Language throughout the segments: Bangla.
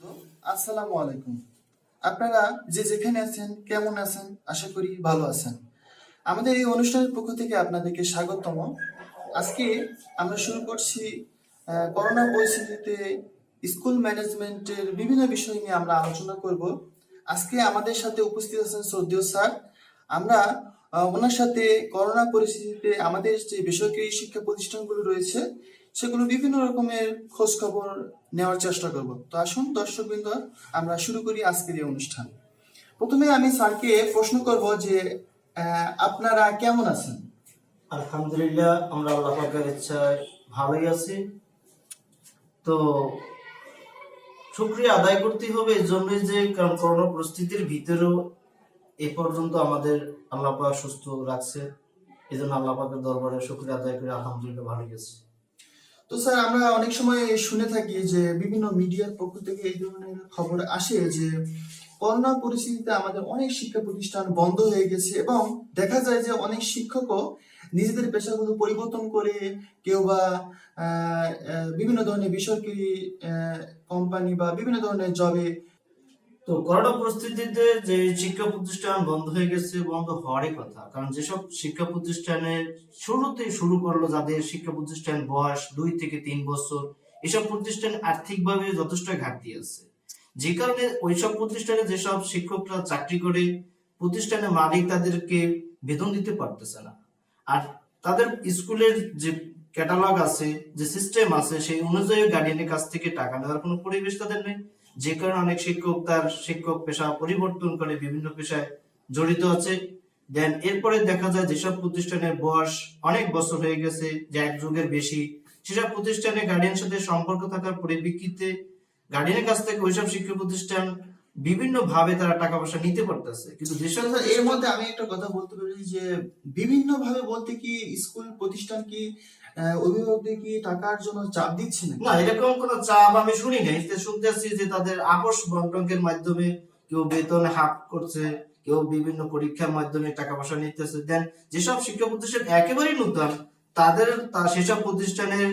তো আসসালামু আলাইকুম। আপনারা যে যেখানে আছেন কেমন আছেন, আশা করি ভালো আছেন। আমাদের এই অনুষ্ঠানের পক্ষ থেকে আপনাদেরকে স্বাগতম। আজকে আমরা শুরু করছি করোনা পরিস্থিতিতে স্কুল ম্যানেজমেন্টের বিভিন্ন বিষয় নিয়ে আমরা আলোচনা করব। আজকে আমাদের সাথে উপস্থিত আছেন শ্রদ্ধেয় স্যার। আমরা ওনার সাথে করোনা পরিস্থিতিতে আমাদের যে বেসরকারি শিক্ষা প্রতিষ্ঠানগুলো রয়েছে সেগুলো বিভিন্ন রকমের খোঁজ খবর নেওয়ার চেষ্টা করব। তো আসুন দর্শকবৃন্দ, আমরা শুরু করি আজকের এই অনুষ্ঠান। প্রথমে আমি স্যারকে প্রশ্ন করব যে আপনারা কেমন আছেন? আলহামদুলিল্লাহ, আমরা আল্লাহ পাকের ইচ্ছায় ভালোই আছি। তো শুকরিয়া আদায় করতে হবে এই জন্যই যে কারণ করোনা পরিস্থিতির ভিতরেও এ পর্যন্ত আমাদের আল্লাহ পাক সুস্থ রাখছে। এই জন্য আল্লাহ পাকের দরবারে শুকরিয়া আদায় করে আলহামদুলিল্লাহ ভালোই আছি। তো স্যার, আমরা অনেক সময় শুনে থাকি যে বিভিন্ন মিডিয়ার পক্ষ থেকে এই ধরনের খবর আসে যে করোনা পরিস্থিতিতে আমাদের অনেক শিক্ষা প্রতিষ্ঠান বন্ধ হয়ে গেছে এবং দেখা যায় যে অনেক শিক্ষকও নিজেদের পেশাগুলো পরিবর্তন করে কেউ বা বিভিন্ন ধরনের বেসরকারি কোম্পানি বা বিভিন্ন ধরনের জবে। তো করোনা পরিস্থিতিতে যে শিক্ষা প্রতিষ্ঠান বন্ধ হয়ে গেছে, বন্ধ হওয়ারই কথা। কারণ যেসব শিক্ষা প্রতিষ্ঠানের শুরুতেই শুরু করলো, যাদের শিক্ষা প্রতিষ্ঠান বয়স 2 থেকে 3 বছর, এসব প্রতিষ্ঠান আর্থিকভাবে যথেষ্ট ঘাটতি আছে। যে কারণে ওইসব প্রতিষ্ঠানে যেসব শিক্ষকরা চাকরি করে, প্রতিষ্ঠানের মালিক তাদেরকে বেতন দিতে পারতেছে না। আর তাদের স্কুলের যে ক্যাটালগ আছে, যে সিস্টেম আছে, সেই অনুযায়ী গার্ডিয়ানের কাছ থেকে টাকা নেওয়ার কোনো পরিবেশ তাদের নেই। যে কারণে অনেক শিক্ষক তার শিক্ষক পেশা পরিবর্তন করে বিভিন্ন পেশায় জড়িত আছে। দেন এরপরে দেখা যায় যেসব প্রতিষ্ঠানের বয়স অনেক বছর হয়ে গেছে, যে 1 যুগের বেশি, সেসব প্রতিষ্ঠানে গার্ডিয়ানের সাথে সম্পর্ক থাকার পরিপ্রেক্ষিতে গার্ডিয়ানের কাছ থেকে ওইসব শিক্ষা প্রতিষ্ঠান বিভিন্ন ভাবে তারা টাকা পয়সা নিতে পারতেছে। কিন্তু যেসব এর মধ্যে আমি একটা কথা বলতে পারি যে বিভিন্ন ভাবে বলতে কি স্কুল প্রতিষ্ঠান কি অভিভাবকদের কি টাকার জন্য চাপ দিচ্ছে না? না, এরকম কোনো চাপ আমি শুনি নাই। শুনতেছি যে তাদের আপোষ বন্টনের মাধ্যমে কেউ বেতন হাফ করছে, কেউ বিভিন্ন পরীক্ষার মাধ্যমে টাকা পয়সা নিতেছে। দেন যেসব শিক্ষা প্রতিষ্ঠান একেবারেই নতুন, সেসব প্রতিষ্ঠানের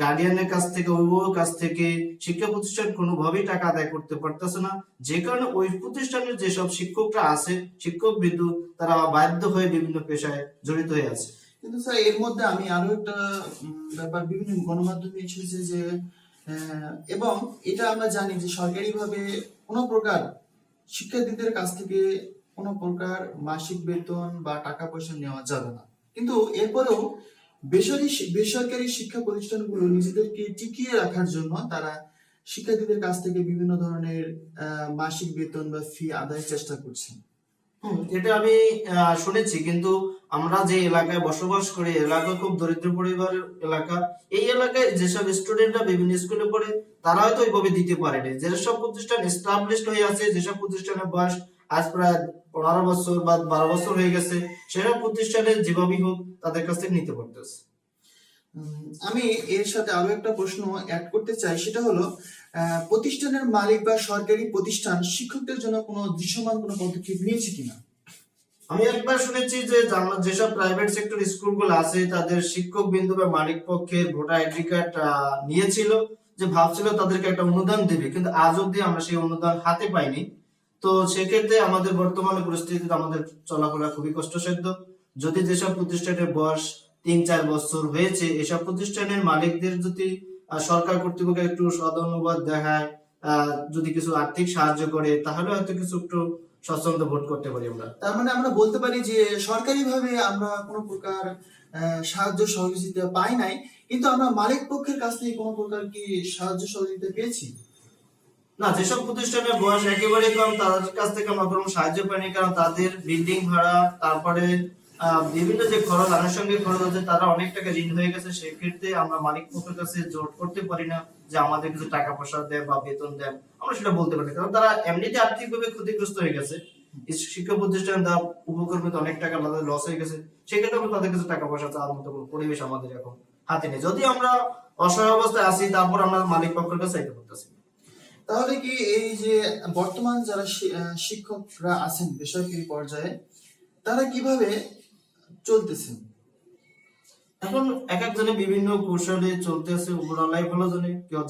গার্ডিয়ানের কাছ থেকে, অভিভাবকের কাছ থেকে শিক্ষা প্রতিষ্ঠান কোনোভাবেই টাকা আদায় করতে পারতেছে না। যে কারণে ওই প্রতিষ্ঠানের যেসব শিক্ষকরা আছে, শিক্ষক বিন্দু, তারা বাধ্য হয়ে বিভিন্ন পেশায় জড়িত হয়ে আছে। কিন্তু স্যার, এর মধ্যে আমি আরো একটা ব্যাপার বিভিন্ন গণমাধ্যমে এসেছে যে এবং এটা আমরা জানি যে সরকারিভাবে কোনো প্রকার শিক্ষার্থীদের কাছ থেকে কোনো প্রকার মাসিক বেতন বা টাকা পয়সা নেওয়া যাবে না। কিন্তু এরপরেও বেসরকারি শিক্ষা প্রতিষ্ঠানগুলো নিজেদেরকে টিকিয়ে রাখার জন্য তারা শিক্ষার্থীদের কাছ থেকে বিভিন্ন ধরনের মাসিক বেতন বা ফি আদায়ের চেষ্টা করছে। এটা আমি শুনেছি। কিন্তু আমরা যে এলাকায় বসবাস করি, এলাকা খুব দরিদ্র পরিবারের এলাকা। এই এলাকায় যেসব স্টুডেন্টরা বিভিন্ন স্কুলে পড়ে, তারা হয়তো ওইভাবে দিতে পারেনি। যেসব প্রতিষ্ঠান এস্টাবলিশড হয়ে আছে, যেসব প্রতিষ্ঠানের বয়স আজ প্রায় 15 বছর বা 12 বছর হয়ে গেছে, সেসব প্রতিষ্ঠানে যেভাবেই হোক তাদের কাছ থেকে নিতে পারতেছে। আমি এর সাথে আরো একটা প্রশ্ন অ্যাড করতে চাই, সেটা হলো প্রতিষ্ঠানের মালিক বা সরকারি প্রতিষ্ঠান শিক্ষকদের জন্য কোনো দৃশ্যমান কোনো পদক্ষেপ নিয়েছে কিনা? আমি একবার শুনেছি যে যেসব প্রাইভেট সেক্টর স্কুলগুলো আছে, তাদের শিক্ষক বিন্দু বা মালিক পক্ষের ভোটার আইডি কার্ড নিয়েছিল, যে ভাবছিল তাদেরকে একটা অনুদান দেবে। কিন্তু আজ অব্দি আমরা সেই অনুদান হাতে পাইনি। তো সেক্ষেত্রে আমাদের বর্তমানে পরিস্থিতিতে আমাদের চলাফেরা খুবই কষ্টসাধ্য। যদি যেসব প্রতিষ্ঠানের বয়স 3-4 বছর হয়েছে, এসব প্রতিষ্ঠানের মালিকদের যদি সরকার কর্তৃপক্ষ একটু সদনুবাদ দেখায়, যদি কিছু আর্থিক সাহায্য করে, তাহলে হয়তো কিছু একটু স্বচ্ছন্দ ভোট করতে পারি আমরা। তার মানে আমরা বলতে পারি যে সরকারিভাবে আমরা কোনো প্রকার সাহায্য সহযোগিতা পাই নাই, কিন্তু আমরা মালিক পক্ষের কাছ থেকে কোনো প্রকার কি সাহায্য সহযোগিতা পেয়েছি? না, যেসব প্রতিষ্ঠানের বয়স একেবারে কম, তাদের কাছ থেকে আমরা কোনো সাহায্য পাইনি। কারণ তাদের বিল্ডিং ভাড়া, তারপরে বিভিন্ন যে খরচ, আনুষঙ্গিক খরচ আছে, তারা অনেক টাকা ঋণ হয়ে গেছে। সেক্ষেত্রে আমরা মালিক পক্ষের কাছে জোর করতে পারি না যে আমাদের কিছু টাকা পয়সা দেন বা বেতন দেন, আমরা সেটা বলতে পারি। কারণ তারা এমনিতে আর্থিকভাবে ক্ষতিগ্রস্ত হয়ে গেছে। শিক্ষা প্রতিষ্ঠান তার উপকর্মীতে অনেক টাকা লস হয়ে গেছে। সেক্ষেত্রে আমরা তাদের কাছে টাকা পয়সা চাওয়ার মতো কোনো পরিবেশ আমাদের এখন হাতে নেই। যদি আমরা অসহায় অবস্থায় আছি, তারপর আমরা মালিক পক্ষের কাছে চাইতে পারতেছি। তাহলে কি এই যে বর্তমান যারা শিক্ষকরা আছেন বেসরকারি পর্যায়ে, তারা কিভাবে চলতেছেন? এখন এক একজনে বিভিন্ন কৌশলে চলতেছে। উপরওয়ালাই ভালো জানে। কেউ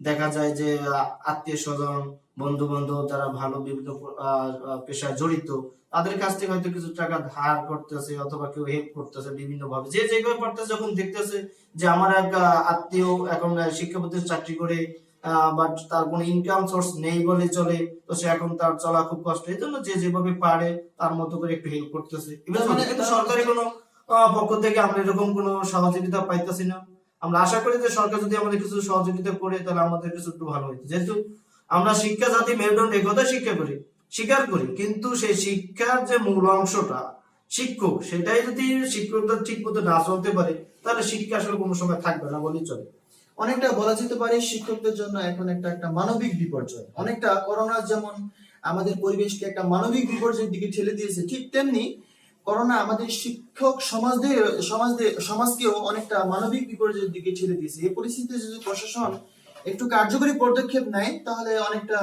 দেখা যায় যে আত্মীয় স্বজন, বন্ধু বান্ধব যারা ভালো বিভিন্ন পেশায় জড়িত, তাদের কাছ থেকে হয়তো কিছু টাকা ধার করতেছে অথবা কেউ হেল্প করতেছে বিভিন্ন ভাবে, যে যেভাবে পারতেছে। যখন দেখতেছে যে আমার এক আত্মীয় এখন শিক্ষা প্রতিষ্ঠানে চাকরি করে, বাট তার কোনো ইনকাম সোর্স নেই বলে চলে, তো সে এখন তার চলা খুব কষ্ট, এই জন্য যে যেভাবে পারে তার মতো করে একটু হেল্প করতেছে। কিন্তু সরকারি কোনো পক্ষ থেকে আমরা এরকম কোনো সহযোগিতা পাইতেছি না। আমরা আশা করি যে সরকার যদি আমাদের কিছু সহযোগিতা করে তাহলে আমাদের কিছু একটু ভালো হইতো। যেহেতু আমরা শিক্ষা জাতি মেরুদণ্ড, এই কথা স্বীকার করি, কিন্তু সেই শিক্ষার যে মূল অংশটা শিক্ষক, সেটাই যদি শিক্ষকরা ঠিক মতো না চলতে পারে তাহলে শিক্ষা আসলে কোনো সময় থাকবে না বলেই চলে। অনেকটা বলা যেতে পারে শিক্ষকদের জন্য এখন একটা মানবিক বিপর্যয়। অনেকটা করোনা যেমন আমাদের পরিবেশকে একটা মানবিক বিপর্যয়ের দিকে ঠেলে দিয়েছে, ঠিক তেমনি করোনা আমাদের শিক্ষক সমাজকেও অনেকটা মানবিক বিপর্যয়ের দিকে ঠেলে দিয়েছে। এই পরিস্থিতিতে যদি প্রশাসন একটু কার্যকরী পদক্ষেপ নেয় তাহলে অনেকটা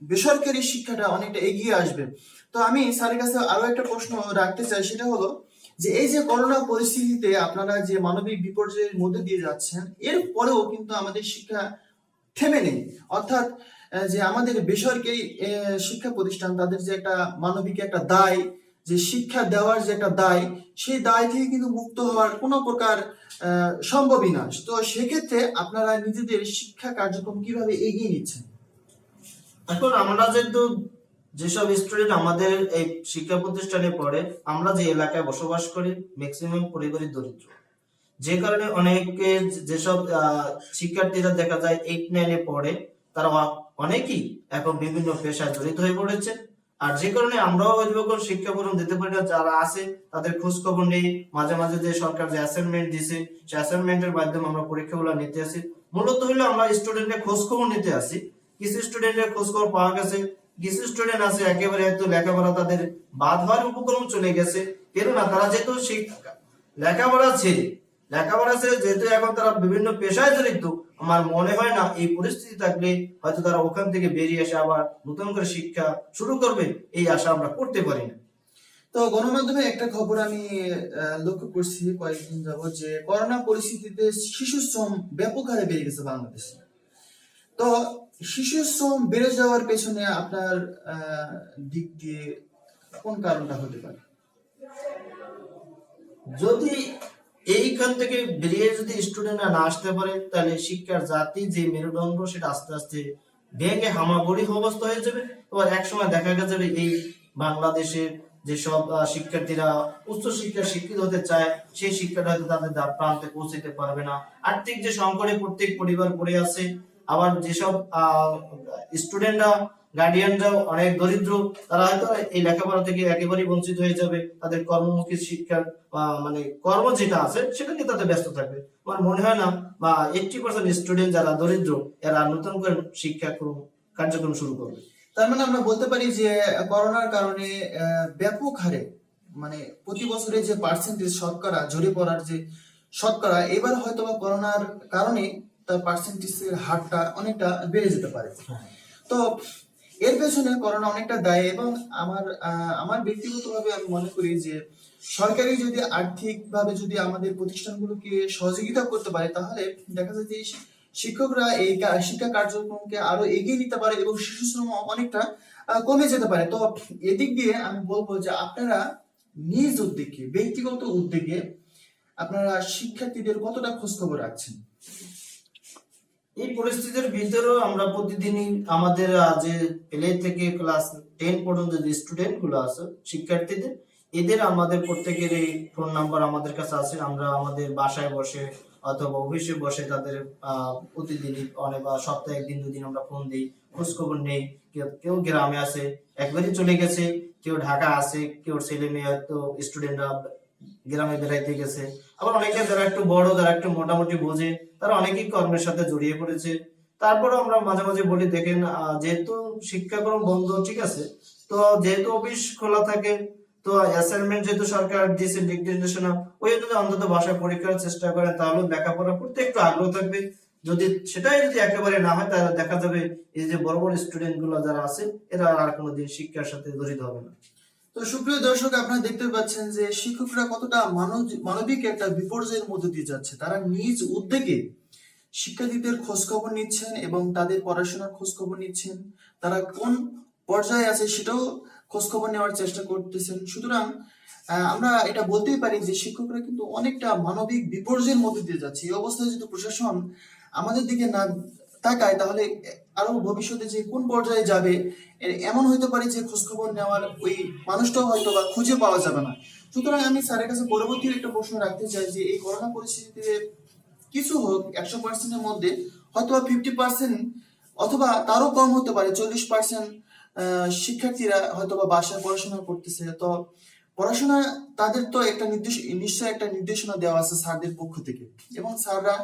বেসরকারি শিক্ষাটা অনেকটা এগিয়ে আসবে। তো আমি স্যারের কাছে আরো একটা প্রশ্ন রাখতে চাই, সেটা হলো যে এই যে করোনা পরিস্থিতিতে আপনারা যে মানবিক বিপর্যয়ের মধ্যে দিয়ে যাচ্ছেন, এর পরেও কিন্তু আমাদের শিক্ষা থেমে নেই। অর্থাৎ যে আমাদের বেসরকারি শিক্ষা প্রতিষ্ঠান, তাদের যে একটা মানবিক একটা দায়, যে শিক্ষা দেওয়ার যে একটা দায়, সেই দায় থেকে কিন্তু মুক্ত হওয়ার কোনো প্রকার সম্ভবই না। তো সেক্ষেত্রে আপনারা নিজেদের শিক্ষা কার্যক্রম কিভাবে এগিয়ে নিচ্ছেন? এখন আমরা যেসব স্টুডেন্ট আমাদের এই শিক্ষা প্রতিষ্ঠানে পড়ে, আমরা যে এলাকায় বসবাস করি ম্যাক্সিমাম পরিবারই দরিদ্র, যে কারণে অনেকে যেসব শিক্ষার্থীরা দেখা যায় 8-9-এ পড়ে, তারা অনেকেই এখন বিভিন্ন পেশায় জড়িত হয়ে পড়েছে। আর যে কারণে আমরাও ওইরকম শিক্ষা প্রদান দিতে পারি না। যারা আছে তাদের খোঁজ খবর নেই। মাঝে মাঝে যে সরকার যে অ্যাসাইনমেন্ট দিছে, সেই অ্যাসাইনমেন্টের মাধ্যমে আমরা পরীক্ষাগুলো নিতে আসি। মূলত হলো আমরা স্টুডেন্টের খোঁজ খবর নিতে আসি। কিছু স্টুডেন্টের খোঁজ খবর পাওয়া গেছে, কিছু স্টুডেন্ট আছে একেবারে হয়তো লেখাপড়া তাদের বাদ হওয়ার উপক্রম চলে গেছে। কেননা তারা যেহেতু লেখাপড়া ছেড়ে যেহেতু এখন তারা বিভিন্ন পেশায় জড়িত, আমার মনে হয় না এই পরিস্থিতি থাকলে হয়তো তারা ওখান থেকে বেরিয়ে এসে আবার নতুন করে শিক্ষা শুরু করবে, এই আশা আমরা করতে পারি না। তো গণমাধ্যমে একটা খবর আমি লক্ষ্য করছি কয়েকদিন যাবত, যে করোনা পরিস্থিতিতে শিশু শ্রম ব্যাপক হারে বেড়ে গেছে বাংলাদেশে। তো শিশু শ্রম বেড়ে যাওয়ার পেছনে আপনার দিক দিয়ে কোন কারণটা হতে পারে? যদি এইখান থেকে বেরিয়ে যদি স্টুডেন্টরা না আসতে পারে তাহলে শিক্ষার জাতি যে মেরুদণ্ড সেটা আস্তে আস্তে ভেঙে হামাগুড়ি অবস্থা হয়ে যাবে। এবার একসময় দেখা যাবে এই বাংলাদেশের যেসব শিক্ষার্থীরা উচ্চ শিক্ষা শিক্ষিত হতে চায়, সেই শিক্ষাটা হয়তো তাদের প্রান্তে পৌঁছতে পারবে না। আর্থিক যে সংকটে প্রত্যেক পরিবার পড়ে আছে, আবার যেসব স্টুডেন্টরা গার্ডিয়ানরাও অনেক দরিদ্র, তারা হয়তো এই লেখাপড়া থেকে একেবারেই বঞ্চিত হয়ে যাবে। তাদের কর্মমুখী শিক্ষার মানে কর্ম যেটা আছে সেটা নিয়ে তাদের ব্যস্ত থাকবে। আমার মনে হয় না বা 80% স্টুডেন্ট যারা দরিদ্র এরা নতুন করে শিক্ষাক্রম কার্যক্রম শুরু করবে। তার মানে আমরা বলতে পারি যে করোনার কারণে ব্যাপক হারে, মানে প্রতি বছরে যে পার্সেন্টেজ শতকরা ঝরে পড়ার যে শতকরা, এবার হয়তো বা করোনার কারণে তার পার্সেন্টেজের হারটা অনেকটা বেড়ে যেতে পারে। তো এর পেছনে করোনা অনেকটা দায়ী। এবং আমার ব্যক্তিগতভাবে আমি মনে করি যে সরকারি যদি আর্থিকভাবে যদি আমাদের প্রতিষ্ঠানগুলোকে সহযোগিতা করতে পারে তাহলে দেখা যায় যে শিক্ষকরা এই শিক্ষা কার্যক্রমকে আরো এগিয়ে নিতে পারে এবং শিশু শ্রম অনেকটা কমে যেতে পারে। তো এদিক দিয়ে আমি বলবো যে আপনারা নিজ উদ্যোগে, ব্যক্তিগত উদ্যোগে আপনারা শিক্ষার্থীদের কতটা খোঁজ খবর রাখছেন? এই পরিস্থিতির ভিতরেও আমরা প্রতিদিনই আমাদের যে প্লে থেকে ক্লাস 10 পর্যন্ত যে স্টুডেন্ট গুলো আছে শিক্ষার্থীদের, এদের আমাদের প্রত্যেকের এই ফোন নাম্বার আমাদের কাছে আছে। আমরা আমাদের বাসায় বসে অথবা অফিসে বসে তাদের প্রতিদিনই বা সপ্তাহে 1-2 দিন আমরা ফোন দিই, খোঁজ খবর নেই। কেউ গ্রামে আছে, একবারই চলে গেছে, কেউ ঢাকা আছে, কেউ ছেলে মেয়ে হয়তো স্টুডেন্টরা গ্রামে বেড়াইতে গেছে। আবার অনেকে যারা একটু বড়, যারা একটু মোটামুটি বোঝে, তারা অনেকেই কর্মের সাথে জড়িয়ে পড়েছে। তারপরে আমরা মাঝে মাঝে বলি দেখেন, যেহেতু শিক্ষাক্রম বন্ধ, ঠিক আছে, তো যেহেতু অফিস খোলা থাকে, তো অ্যাসাইনমেন্ট যেহেতু সরকার দিয়েছে নির্দেশনা, ওই যদি অন্তত বাসায় পরীক্ষার চেষ্টা করেন তাহলে লেখাপড়া করতে একটু আগ্রহ থাকবে। সেটাই যদি একেবারে না হয় তাহলে দেখা যাবে এই যে বড় বড় স্টুডেন্ট গুলো যারা আছে এরা আর কোনোদিন শিক্ষার সাথে জড়িত হবে না। তো সুপ্রিয় দর্শক, আপনারা দেখতে পাচ্ছেন যে শিক্ষকরা কতটা মানবিক একটা বিপর্যয়ের মধ্যে দিয়ে যাচ্ছে। তারা নিজ উদ্যোগে শিক্ষার্থীদের খোঁজ খবর নিচ্ছেন এবং তাদের পড়াশোনার খোঁজ খবর নিচ্ছেন, তারা কোন পর্যায়ে আছে সেটাও খোঁজ খবর নেওয়ার চেষ্টা করতেছেন। সুতরাং আমরা এটা বলতেই পারি যে শিক্ষকরা কিন্তু অনেকটা মানবিক বিপর্যয়ের মধ্যে দিয়ে যাচ্ছে। এই অবস্থায় যদি প্রশাসন আমাদের দিকে না তাকায় তাহলে আরো ভবিষ্যতে যে কোন পর্যায়ে যাবে এমন হইতে পারে যে খোঁজ খবর নেওয়ার ওই মানুষটাও হয়তো বা খুঁজে পাওয়া যাবে না। সুতরাং আমি স্যারের কাছে পরবর্তী একটা প্রশ্ন রাখতে চাই যে এই করোনা পরিস্থিতিতে কিছু হোক 100%-এর মধ্যে হয়তো 50% অথবা তারও কম হতে পারে 40% শিক্ষার্থীরা হয়তো বা বাসায় পড়াশোনা করতেছে। তো পড়াশোনা তাদের তো একটা নিশ্চয় একটা নির্দেশনা দেওয়া আছে স্যারদের পক্ষ থেকে, এবং স্যাররা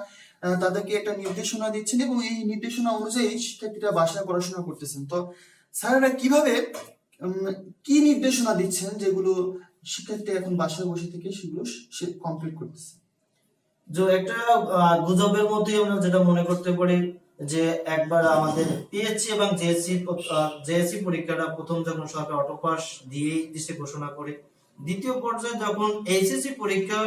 তাদেরকে একটা নির্দেশনা দিচ্ছেন এবং এই নির্দেশনা অনুযায়ী শিক্ষার্থীরা বাসায় পড়াশোনা করতেছেন। তো স্যাররা কিভাবে কি নির্দেশনা দিচ্ছেন যেগুলো শিক্ষার্থী এখন বাসায় বসে থেকে সেগুলো সে কমপ্লিট করতেছে? যে একটা গুজবের মধ্যে আমরা যেটা মনে করতে পারি যে একবার আমাদের পিএসসি এবং জেএসসি পরীক্ষাটা প্রথম যখন সরকার অটোপাস দিয়ে দিছে ঘোষণা করে, দ্বিতীয় পর্যায়ে যখন এইচএসসি পরীক্ষা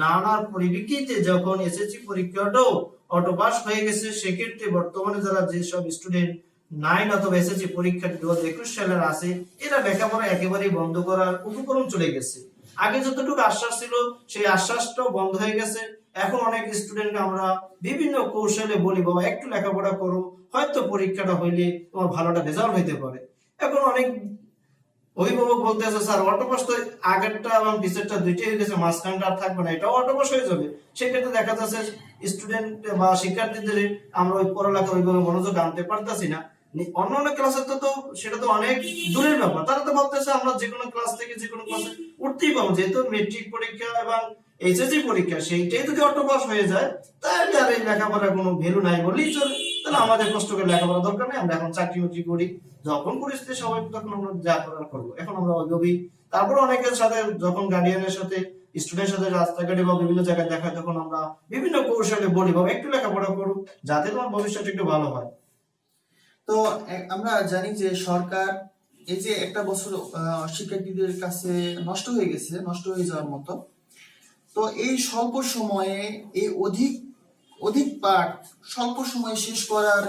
নানার পরিপ্রেক্ষিতে যখন এসএসসি পরীক্ষাটাও অটোপাস হয়ে গেছে, সেক্ষেত্রে বর্তমানে যারা যেসব স্টুডেন্ট 9 অথবা এসএসসি পরীক্ষা 2021 সালের আছে, এরা লেখাপড়া একেবারেই বন্ধ করার উপক্রম চলে গেছে। আগে যতটুকু আশ্বাস ছিল সেই আশ্বাসটাও বন্ধ হয়ে গেছে। এখন অনেক স্টুডেন্টকে আমরা বিভিন্ন কৌশলে বলি, বাবা একটু লেখাপড়া করো, হয়তো পরীক্ষাটা হইলে তোমার ভালোটা রেজাল্ট হইতে পারে। এখন অনেক অভিভাবক বলতেছে স্যার অটোপাস তো আগেরটা এবং পিছেরটা দুইটাই হয়ে গেছে, মাঝখানটা আর থাকবে না, এটাও অটোপাস হয়ে যাবে। সেক্ষেত্রে দেখা যাচ্ছে স্টুডেন্ট বা শিক্ষার্থীদের আমরা ওই পড়ালেখা ওইভাবে মনোযোগ আনতে পারতেছি না। অন্যান্য ক্লাসে তো সেটা তো অনেক দূরের ব্যাপার, তারা তো ভাবতেছে আমরা যে কোনো ক্লাস থেকে যে কোনো ক্লাসে উঠতেই পাবো, যেহেতু মেট্রিক পরীক্ষা এবং এইচএসসি পরীক্ষা সেইটাই যদি অটোপাস হয়ে যায় তাহলে আর এই লেখাপড়ার কোনো ভ্যালু নাই বললেই চলে। তাহলে আমাদের কষ্ট করে লেখাপড়া দরকার নেই, আমরা এখন চাকরি বাকরি করি, যখন পরিস্থিতি সবাই তখন আমরা যা করার করবো। এখন আমরা ওইভাবে তারপর অনেকের সাথে যখন গার্ডিয়ানের সাথে স্টুডেন্টের সাথে রাস্তাঘাটে বা বিভিন্ন জায়গায় দেখা হয়, তখন আমরা বিভিন্ন কৌশলে বলি বাবা একটু লেখাপড়া করুক যাতে তোমার ভবিষ্যৎ একটু ভালো হয়। তো আমরা জানি যে সরকার এই যে একটা বছর শিক্ষার্থীদের কাছে নষ্ট হয়ে গেছে, নষ্ট হয়ে যাওয়ার মতো, তো এই স্বল্প সময়ে এই অধিক অধিক পাঠ স্বল্প সময়ে শেষ করার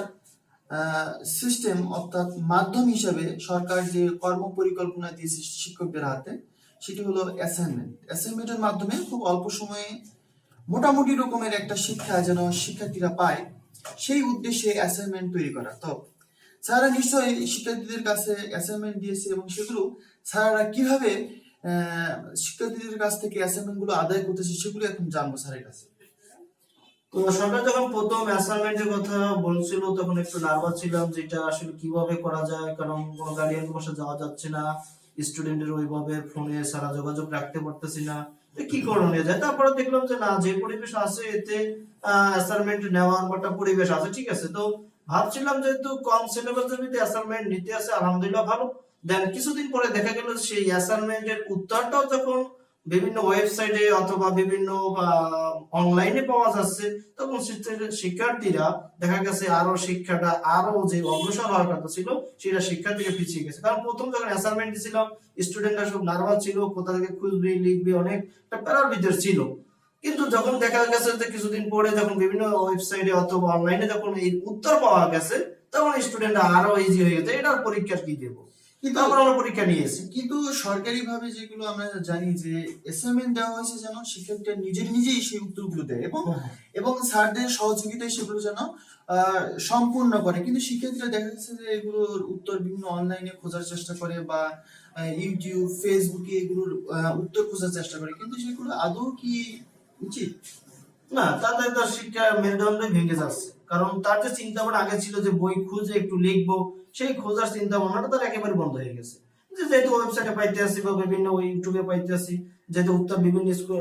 সিস্টেম অর্থাৎ মাধ্যম হিসেবে সরকার যে কর্ম পরিকল্পনা দিয়েছে শিক্ষকদের হাতে সেটি হলো অ্যাসাইনমেন্টের মাধ্যমে খুব অল্প সময়ে মোটামুটি রকমের একটা শিক্ষা যেন শিক্ষার্থীরা পায় সেই উদ্দেশ্যে অ্যাসাইনমেন্ট তৈরি করা। তো স্যাররা নিশ্চয়ই শিক্ষার্থীদের কাছে অ্যাসাইনমেন্ট দিয়েছে এবং সেগুলো স্যাররা কিভাবে শিক্ষার্থীদের কাছ থেকে অ্যাসাইনমেন্ট গুলো আদায় করতেছে সেগুলো এখন জানবো স্যারের কাছে। তো সরকার যখন প্রথম অ্যাসাইনমেন্টের কথা বলছিল তখন একটু নার্ভাস ছিলাম যে এটা আসলে কিভাবে করা যায়, কারণ কোনো গার্ডিয়ান বসে যাওয়া যাচ্ছে না, স্টুডেন্টের ওইভাবে ফোনে সারা যোগাযোগ রাখতে পারতেছি না, কি করণীয় যায়। তারপরে দেখলাম যে না, যে পরিবেশ আছে এতে অ্যাসাইনমেন্ট নেওয়ার একটা পরিবেশ আছে, ঠিক আছে। তো ভাবছিলাম যেহেতু কম সিলেবাসের ভিতরে অ্যাসাইনমেন্ট নিতে আছে, আলহামদুলিল্লাহ ভালো। দেন কিছুদিন পরে দেখা গেল সেই অ্যাসাইনমেন্টের উত্তরটাও যখন বিভিন্ন ওয়েবসাইটে অথবা বিভিন্ন অনলাইনে পাওয়া যাচ্ছে, তখন শিক্ষার্থীরা দেখা গেছে আরো শিক্ষাটা আরো যে অগ্রসর হওয়ার কথা ছিল সেটা শিক্ষার থেকে পিছিয়ে গেছে। কারণ প্রথম যখন অ্যাসাইনমেন্ট দিয়েছিলাম স্টুডেন্টরা সব নার্ভাস ছিল, কোথা থেকে খুঁজবে লিখবে, অনেক প্যারার ভিতর ছিল। কিন্তু যখন দেখা গেছে যে কিছুদিন পরে যখন বিভিন্ন ওয়েবসাইটে অথবা অনলাইনে যখন এই উত্তর পাওয়া গেছে, তখন স্টুডেন্টরা আরো ইজি হয়ে গেছে, এটার পরীক্ষা কি দেবো, কিন্তু আমরা পরীক্ষা নিয়েছি। কিন্তু সরকারি ভাবে যেগুলো আমরা জানি যে অ্যাসাইনমেন্ট দেওয়া হয়েছে যেন শিক্ষার্থীরা নিজেই সেই উত্তরগুলো দেয় এবং এবং স্যারদের সহযোগিতায় সেগুলো যেন সম্পূর্ণ করে। কিন্তু শিক্ষার্থীরা দেখা যাচ্ছে যে এগুলোর উত্তর বিভিন্ন অনলাইনে খোঁজার চেষ্টা করে বা ইউটিউব ফেসবুকে এগুলোর উত্তর খোঁজার চেষ্টা করে, কিন্তু সেগুলো আদৌ কি উচিত? না, তাদের তার শিক্ষা মেরুদণ্ডই ভেঙে যাচ্ছে। কারণ তার যে চিন্তা ভাবনা আগে ছিল যে বই খুঁজে একটু লিখবো, সেই খোঁজার চিন্তা ভাবনাটা তার একেবারে বন্ধ হয়ে গেছে। যেহেতু ওয়েবসাইটে পাইতে আসি বা বিভিন্ন ইউটিউবে পাইতে আসি, যেহেতু উত্তর বিভিন্ন স্কুল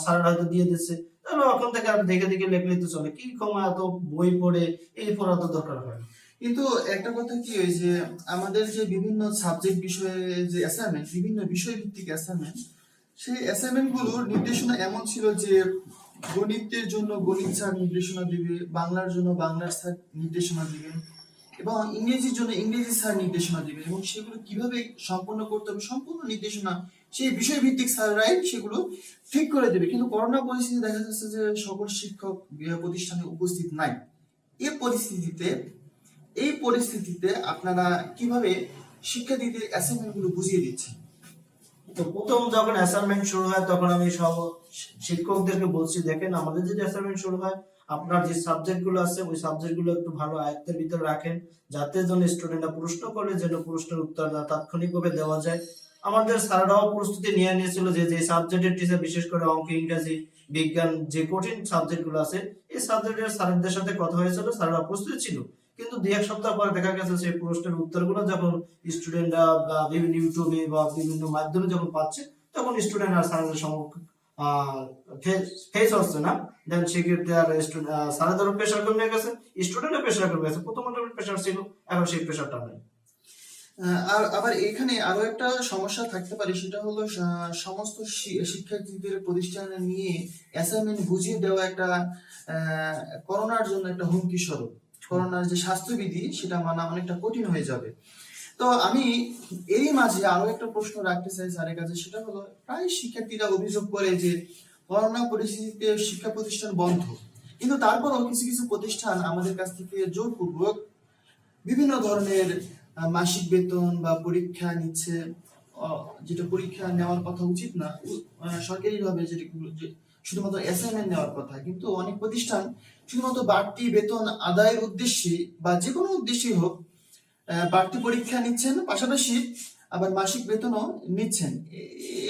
স্যার হয়তো দিয়ে দিচ্ছে, তাহলে ওখান থেকে আর দেখে দেখে লেখলে তো চলে, কি কমা এত বই পড়ে এই পড়া তো দরকার হয়। কিন্তু একটা কথা কি ওই যে আমাদের যে বিভিন্ন সাবজেক্ট বিষয়ে যে অ্যাসাইনমেন্ট, বিভিন্ন বিষয় ভিত্তিক অ্যাসাইনমেন্ট, সেই অ্যাসাইনমেন্ট গুলোর নির্দেশনা এমন ছিল যে গণিতের জন্য গণিত স্যার নির্দেশনা দিবে, বাংলার জন্য বাংলার স্যার নির্দেশনা দিবে এবং ইংরেজির জন্য ইংরেজি স্যার নির্দেশনা দিবে এবং সেগুলো কিভাবে সম্পন্ন করতে হবে সম্পূর্ণ নির্দেশনা সেই বিষয় ভিত্তিক স্যাররাই সেগুলো ঠিক করে দেবে। কিন্তু করোনা পরিস্থিতি দেখা যাচ্ছে যে সকল শিক্ষক প্রতিষ্ঠানে উপস্থিত নাই। এই পরিস্থিতিতে আপনারা কিভাবে শিক্ষার্থীদের অ্যাসাইনমেন্ট গুলো বুঝিয়ে দিচ্ছেন? তো প্রথম যখন অ্যাসাইনমেন্ট শুরু হয় তখন আমি সব শিক্ষকদেরকে বলছি, দেখেন আমাদের যদি অ্যাসাইনমেন্ট শুরু হয়, আপনার যে সাবজেক্ট গুলো আছে ওই সাবজেক্ট গুলো একটু ভালো আয়ত্তের ভিতরে রাখেন, যাতে যেন স্টুডেন্টরা প্রশ্ন করলে যেন প্রশ্নের উত্তর তাৎক্ষণিকভাবে দেওয়া যায়। আমাদের স্যাররাও প্রস্তুতি নিয়ে নিয়েছিল যে যে সাবজেক্টের টিচার, বিশেষ করে অঙ্ক, ইংরেজি, বিজ্ঞান, যে কঠিন সাবজেক্ট গুলো আছে এই সাবজেক্টের স্যারদের সাথে কথা হয়েছিল, স্যাররা প্রস্তুত ছিল। কিন্তু দুই এক সপ্তাহ পরে দেখা গেছে সেই প্রশ্নের উত্তরগুলো যখন স্টুডেন্টরা বিভিন্ন ইউটিউবে বা বিভিন্ন মাধ্যমে যখন পাচ্ছে, তখন স্টুডেন্ট আর স্যারদের সম্মুখীন ফেস হচ্ছে না। দেন সেক্ষেত্রে আর স্যারদেরও প্রেশার কমে গেছে, স্টুডেন্টের প্রেশার কমে গেছে। প্রথমত প্রেশার ছিল, এখন সেই প্রেশারটা নেই। আর আবার এখানে আরো একটা সমস্যা থাকতে পারে, সেটা হলো সমস্ত শিক্ষার্থীদের প্রতিষ্ঠানে নিয়ে অ্যাসাইনমেন্ট বুঝিয়ে দেওয়া একটা করোনার জন্য একটা হুমকি স্বরূপ। করোনার যে স্বাস্থ্যবিধি সেটা মানা অনেকটা কঠিন হয়ে যাবে। তো আমি এরই মাঝে আরো একটা প্রশ্ন রাখতে চাই স্যারের কাছে, সেটা হলো প্রায় শিক্ষার্থীরা অভিযোগ করে যে করোনা পরিস্থিতিতে শিক্ষা প্রতিষ্ঠান বন্ধ, কিন্তু তারপরেও কিছু কিছু প্রতিষ্ঠান আমাদের কাছ থেকে জোরপূর্বক বিভিন্ন ধরনের মাসিক বেতন বা পরীক্ষা নিচ্ছে, যেটা পরীক্ষা নেওয়ার কথা উচিত না সরকারি ভাবে, যেটা শুধুমাত্র অ্যাসাইনমেন্ট নেওয়ার কথা। কিন্তু অনেক প্রতিষ্ঠান শুধুমাত্র বাড়তি বেতন আদায়ের উদ্দেশ্যে বা যে কোনো উদ্দেশ্যেই হোক বাড়তি পরীক্ষা নিচ্ছেন, পাশাপাশি আবার মাসিক বেতনও নিচ্ছেন।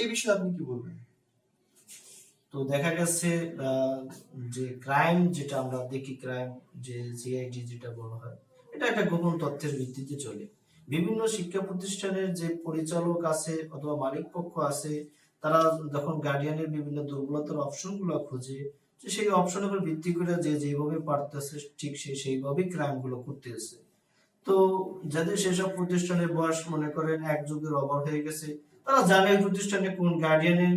এ বিষয়ে আপনি কি বলবেন? তো দেখা গেছে যে ক্রাইম যেটা আমরা দেখি, ক্রাইম যে সিআইডি যেটা বলা হয়, এটা একটা গোপন তথ্যের ভিত্তিতে চলে। বিভিন্ন শিক্ষা প্রতিষ্ঠানের যে পরিচালক আছে অথবা মালিক পক্ষ আছে, তারা যখন গার্ডিয়ানের বিভিন্ন দুর্বলতার অপশন গুলো খোঁজে, যে সেই অপশনের উপর ভিত্তি করে যে যেভাবে পারতেছে ঠিক সেইভাবেই ক্রাইম গুলো করতেছে। তো যাদের সেসব প্রতিষ্ঠানের বয়স মনে করেন এক যুগের ওভার হয়ে গেছে, তারা জানে এই প্রতিষ্ঠানে কোন গার্ডিয়ানের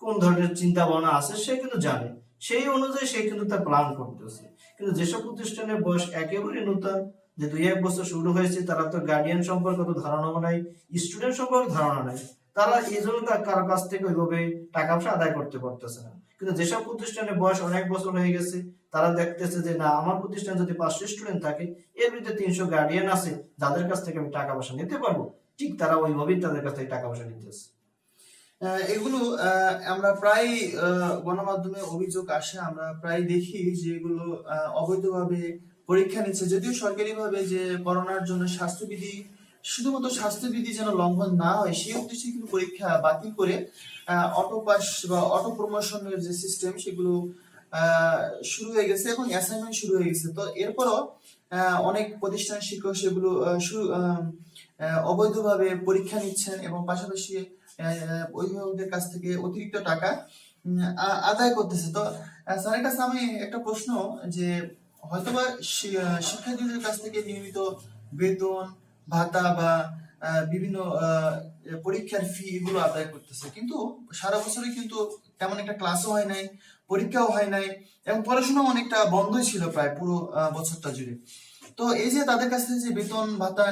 কোন ধরনের চিন্তা ভাবনা আছে, সে কিন্তু জানে, সেই অনুযায়ী সে কিন্তু তার প্ল্যান করতেছে। কিন্তু যেসব প্রতিষ্ঠানের বয়স একেবারে নতুন, যে দুই এক বছর শুরু হয়েছে, তারা তো গার্ডিয়ান সম্পর্কে তো ধারণা নাই, স্টুডেন্ট সম্পর্কে ধারণা নাই, তারা এই জন্য কারো কাছ থেকে ওইভাবে টাকা পয়সা আদায় করতে পারতেছে না। কিন্তু যেসব প্রতিষ্ঠানের বয়স অনেক বছর হয়ে গেছে, তারা দেখতেছে যে না, আমার প্রতিষ্ঠান যদি 500 স্টুডেন্ট থাকে, এর ভিতরে 300 গার্ডিয়ান আছে যাদের কাছ থেকে আমি টাকা পয়সা নিতে পারবো, ঠিক তারা ওইভাবেই তাদের কাছ থেকে টাকা পয়সা নিতেছে। এগুলো আমরা প্রায় গণমাধ্যমে অভিযোগ আসে, আমরা প্রায় দেখি যে এগুলো অবৈধভাবে পরীক্ষা নিচ্ছে, যদিও সরকারিভাবে যে করোনার জন্য স্বাস্থ্যবিধি, শুধুমাত্র স্বাস্থ্যবিধি যেন লঙ্ঘন না হয় সেই উদ্দেশ্যে কিন্তু পরীক্ষা বাতিল করে অটো পাস বা অটো প্রমোশনের যে সিস্টেম সেগুলো শুরু হয়ে গেছে এবং অ্যাসাইনমেন্ট শুরু হয়ে গেছে। তো এরপরও অনেক প্রতিষ্ঠান শিক্ষক সেগুলো অবৈধভাবে পরীক্ষা নিচ্ছেন এবং পাশাপাশি অভিভাবকদের কাছ থেকে অতিরিক্ত টাকা আদায় করতেছে। তো স্যারের কাছে আমি একটা প্রশ্ন, যে হয়তোবা শিক্ষার্থীদের কাছ থেকে নিয়মিত বেতন ভাতা বা বিভিন্ন পরীক্ষার ফি এগুলো আদায় করতেছে, কিন্তু সারা বছরে কিন্তু তেমন একটা ক্লাসও হয় নাই, পরীক্ষাও হয় নাই এবং পড়াশোনা অনেকটা বন্ধই ছিল প্রায় পুরো বছরটা জুড়ে। তো এই যে তাদের কাছ থেকে যে বেতন ভাতা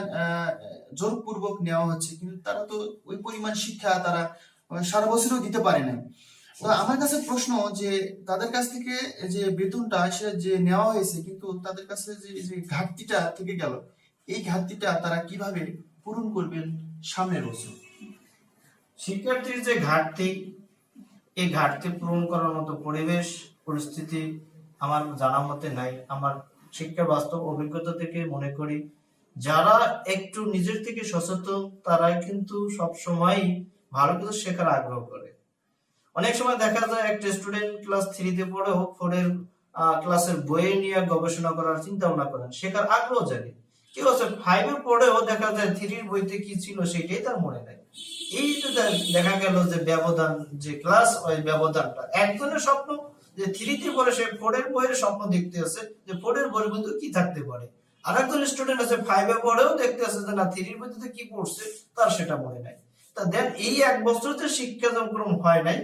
জোরপূর্বক নেওয়া হচ্ছে, কিন্তু তারা তো ওই পরিমাণ শিক্ষা তারা সারা বছরও দিতে পারে না। তো আমার কাছে প্রশ্ন, যে তাদের কাছ থেকে যে বেতনটা সেটা যে নেওয়া হয়েছে, কিন্তু তাদের কাছে যে যে ঘাটতিটা থেকে গেল, এই ঘাটতিটা তারা কিভাবে পূরণ করবেন সামনের বছর? শিক্ষার্থীর যে ঘাটতি, এই ঘাটতি পূরণ করার মতো পরিবেশ পরিস্থিতি আমার জানা মতে নাই। আমার শিক্ষার বাস্তব অভিজ্ঞতা থেকে মনে করি, যারা একটু নিজের থেকে সচেতন, তারা কিন্তু সব সময় ভালো কিছু শেখার আগ্রহ করে। অনেক সময় দেখা যায় একটা স্টুডেন্ট ক্লাস 3-তে পড়েও 4-এর ক্লাসের বই নিয়ে গবেষণা করার চিন্তা ভাবনা করেন, শেখার আগ্রহ জাগে। কেউ আছে 5-এ পড়েও দেখা যায় 3-এর বইতে কি ছিল সেটাই তার মনে নাই। এই যে দেখা গেল যে ব্যবধান, যে ক্লাস ওই ব্যবধানটা, একজনের স্বপ্ন যে 3-তে পড়ে সে 4-এর বইয়ের স্বপ্ন দেখতে আছে যে 4-এর বইয়ের মধ্যে কি থাকতে পারে, আর একজন স্টুডেন্ট আছে 5-এ পড়েও দেখতে আছে যে না 3-এর বইতে কি পড়ছে তার সেটা মনে নাই। তা দেন এই এক বছর যে শিক্ষাক্রম হয় নাই,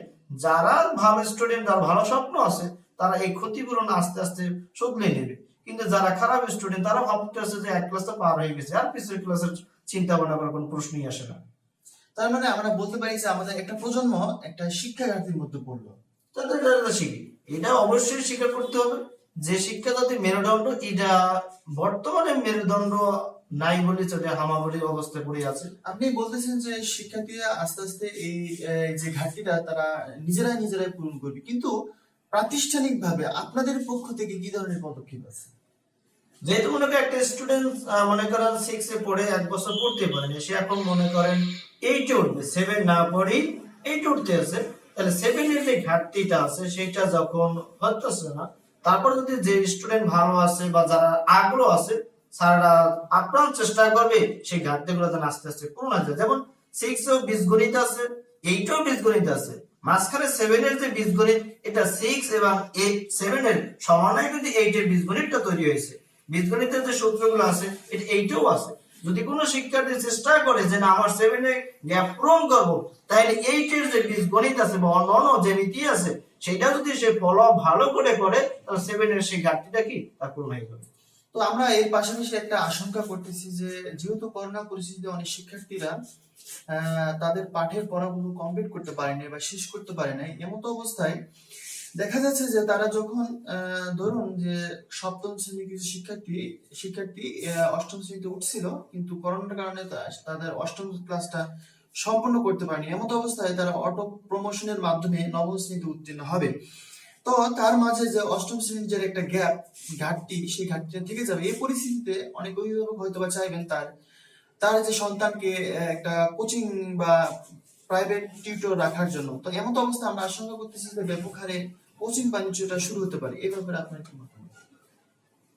যারা ভালো স্টুডেন্ট আর ভালো স্বপ্ন আছে তারা এই ক্ষতিপূরণ আস্তে আস্তে শুধলে নেবে। কিন্তু যারা খারাপ স্টুডেন্ট, তারা ভাবতে আছে যে এক ক্লাস তো পার হয়ে গেছে, আর পিছের ক্লাসের চিন্তা ভাবনা করার কোনো প্রশ্নই আসে না। তার মানে আমরা বলতে পারি যে আমাদের একটা প্রজন্ম একটা শিক্ষা ঘাটতির মধ্যে পড়লো। তাদের শিখি, এটা অবশ্যই স্বীকার করতে হবে। যে শিক্ষা জাতির মেরুদণ্ড, এটা বর্তমানে মেরুদণ্ড নাই বলে চলে, হামাগুড়ি অবস্থায় পড়ে আছে। আপনি বলতেছেন যে শিক্ষার্থীরা আস্তে আস্তে এই যে ঘাটতিটা তারা নিজেরাই পূরণ করবে, কিন্তু প্রাতিষ্ঠানিকভাবে আপনাদের পক্ষ থেকে কি ধরনের পদক্ষেপ আছে? যেহেতু মনে করেন একটা স্টুডেন্ট মনে করেন 6 এ পড়ে 1 বছর পড়তে পারেনি, সে এখন মনে করেন 8 এ উঠবে, 7 না পড়েই 8 উঠতে আছে, তাহলে 7 এর যে ঘাটতিটা আছে সেটা যখন হচ্ছে না, তারপর যদি যে স্টুডেন্ট ভালো আছে বা যারা আগ্রহ আছে, স্যাররা আপ্রাণ চেষ্টা করবে সেই ঘাটতিগুলো যেন আস্তে আস্তে পূরণ হয়ে যায়। যেমন 6 এও বীজগণিত আছে, 8 এও বীজগণিত আছে, মাঝখানে 7 এর যে বীজগণিত, এটা 6 এবং 7 এর সমানই কিন্তু 8 এর বীজগণিতটা তৈরি হয়েছে। বীজগণিতের যে সূত্রগুলো আছে এটা 8 এও আছে। যদি কোনো শিক্ষার্থী চেষ্টা করে যে না আমার 7 এ গ্যাপ পূরণ করব, তাহলে 8 এর যে বীজগণিত আছে বা অন্যান্য যে নীতি আছে সেটা যদি সে ফলো ভালো করে করে, তাহলে 7 এর সেই ঘাটতিটা কি তা পূরণ হয়ে যাবে। তো আমরা এর পাশাপাশি একটা আশঙ্কা করতেছি যে যেহেতু করোনা পরিস্থিতিতে অনেক শিক্ষার্থীরা তাদের পাঠের পড়াগুলো কমপ্লিট করতে পারেনি বা শেষ করতে পারে নাই, এমতো অবস্থায় দেখা যাচ্ছে যে তারা যখন ধরুন যে সপ্তম শ্রেণীর কিছু শিক্ষার্থী অষ্টম শ্রেণীতে উঠছিল, কিন্তু করোনার কারণে তাদের অষ্টম ক্লাসটা সম্পূর্ণ করতে পারেনি। এমতো অবস্থায় তারা অটো প্রমোশনের মাধ্যমে নবম শ্রেণীতে উত্তীর্ণ হবে। তো তার মাঝে যে অষ্টম শ্রেণীর যে একটা ঘাটতি, সেই ঘাটতিটা থেকে যাবে। এই পরিস্থিতিতে অনেক অভিভাবক হয়তো বা চাইবেন তার তার যে সন্তানকে একটা কোচিং বা প্রাইভেট টিউটর রাখার জন্য। তো এমন তো অবস্থা আমরা আশঙ্কা করতেছি যে ব্যাপক হারে কোচিং বাণিজ্যটা শুরু হতে পারে। এই ব্যাপারে আপনার কি মতামত?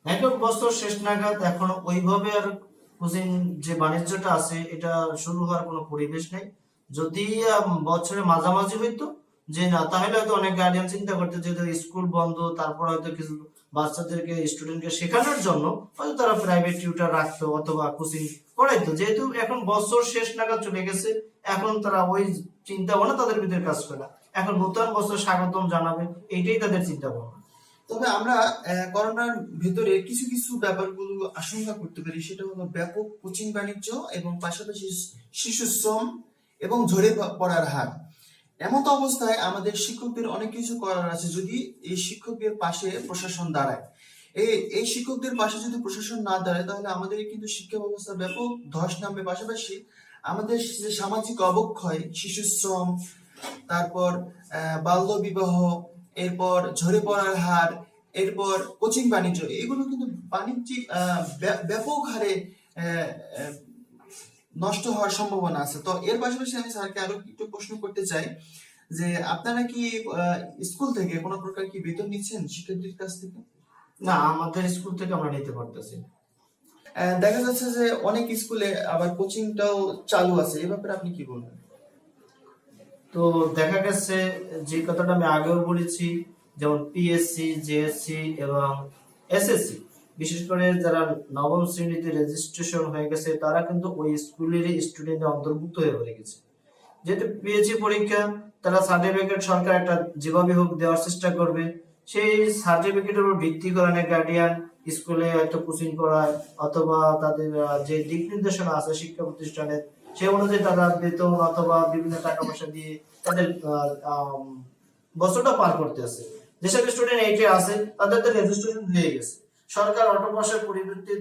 এক বছর শেষ নাগাদ এখন ওইভাবে আর কোচিং যে বাণিজ্যটা আছে এটা শুরু হওয়ার কোনো পরিবেশ নেই। যদি বছরের মাঝামাঝি হইতো যে না, তাহলে হয়তো অনেক গার্ডিয়ান চিন্তা করতে যেহেতু স্কুল বন্ধ, তারপর হয়তো কিছু বাচ্চাদেরকে স্টুডেন্টকে শেখানোর জন্য হয়তো তারা প্রাইভেট টিউটর রাখতো অথবা কোচিং করাইতো। যেহেতু এখন বছর শেষ নাগাদ চলে গেছে, এখন তারা ওই চিন্তা ভাবনা তাদের ভিতরে কাজ করে না। এখন নতুন বছর স্বাগতম জানাবে, এইটাই তাদের চিন্তা ভাবনা। তবে আমরা করোনার ভেতরে কিছু কিছু ব্যাপারগুলো আশঙ্কা করতে পারি, সেটা হলো ব্যাপক কোচিং বাণিজ্য এবং পাশাপাশি শিশু শ্রম এবং ঝরে পড়ার হার। এমন তো অবস্থায় আমাদের শিক্ষকদের অনেক কিছু করার আছে যদি এই শিক্ষকদের পাশে প্রশাসন দাঁড়ায়। এই শিক্ষকদের পাশে যদি প্রশাসন না দাঁড়ায়, তাহলে আমাদের কিন্তু শিক্ষা ব্যবস্থা ব্যাপক ধস নামবে। পাশাপাশি আমাদের যে সামাজিক অবক্ষয়, শিশু শ্রম, তারপর বাল্য বিবাহ, এরপর ঝরে পড়ার হার, এরপর কোচিং বাণিজ্য, এগুলো কিন্তু বাণিজ্যিক ব্যাপক হারে আহ, আহ, নষ্ট হওয়ার সম্ভাবনা আছে। তো এর পাশাপাশি আমি স্যারকে আরো একটু প্রশ্ন করতে চাই যে আপনারা কি স্কুল থেকে কোনো প্রকার কি বেতন নিচ্ছেন শিক্ষার্থীর কাছ থেকে? না, আমাদের স্কুল থেকে আমরা নিতে পারতেছি না। দেখা যাচ্ছে যে অনেক স্কুলে আবার কোচিংটাও চালু আছে, এ ব্যাপারে আপনি কি বলবেন? তো দেখা গেছে যে কথাটা আমি আগেও বলেছি, যেমন পিএসসি, জেএসসি এবং এসএসসি, বিশেষ করে যারা নবম শ্রেণীতে রেজিস্ট্রেশন হয়ে গেছে তারা কিন্তু ওই স্কুলেরই স্টুডেন্টে অন্তর্ভুক্ত হয়ে পড়ে গেছে। যেহেতু পিএসসি পরীক্ষা, তারা সার্টিফিকেট সরকার একটা যেভাবে হোক দেওয়ার চেষ্টা করবে, সেই সার্টিফিকেটের উপর ভিত্তি করে অনেক গার্ডিয়ান স্কুলে হয়তো কোচিং করায় অথবা তাদের যে দিক নির্দেশনা আছে শিক্ষা প্রতিষ্ঠানের সে অনুযায়ী তারা বেতন অথবা বিভিন্ন টাকা পয়সা দিয়ে তাদের বছরটা পার করতে আছে। যেসব স্টুডেন্ট এইটে আছে তাদের তো রেজিস্ট্রেশন হয়ে গেছে, সরকার অটো পাসের পরিবর্তে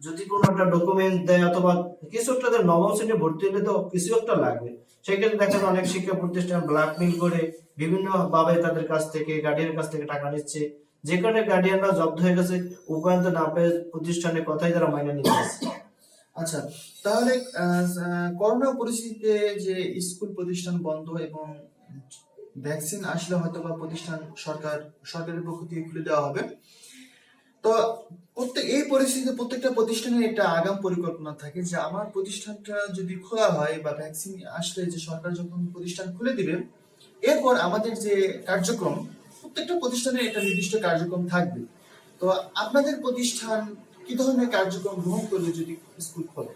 যদি কোনো একটা ডকুমেন্ট দেয় অথবা কিছু একটা নবম শ্রেণী ভর্তি হলে তো কিছু একটা লাগবে, সেক্ষেত্রে দেখা যায় অনেক শিক্ষা প্রতিষ্ঠান ব্ল্যাকমেইল করে বিভিন্ন ভাবে তাদের কাছ থেকে গার্ডিয়ানের কাছ থেকে টাকা নিচ্ছে, যে কারণে গার্ডিয়ানরা জব্দ হয়ে গেছে, উপায়ন্ত না পেয়ে প্রতিষ্ঠানের কথাই তারা মাইনে নিচ্ছে। আচ্ছা, তাহলে করোনা পরিস্থিতিতে যে স্কুল প্রতিষ্ঠান বন্ধ এবং ভ্যাকসিন আসলে হয়তো বা প্রতিষ্ঠান সরকারের পক্ষ থেকে খুলে দেওয়া হবে। তো এই পরিস্থিতিতে প্রত্যেকটা প্রতিষ্ঠানের একটা আগাম পরিকল্পনা থাকে যে আমার প্রতিষ্ঠানটা যদি খোলা হয় বা ভ্যাকসিন আসলে যে সরকার যখন প্রতিষ্ঠান খুলে দিবে, এরপর আমাদের যে কার্যক্রম, প্রত্যেকটা প্রতিষ্ঠানের একটা নির্দিষ্ট কার্যক্রম থাকবে। তো আপনাদের প্রতিষ্ঠান কি ধরনের কার্যক্রম গ্রহণ করবে যদি স্কুল খোলে?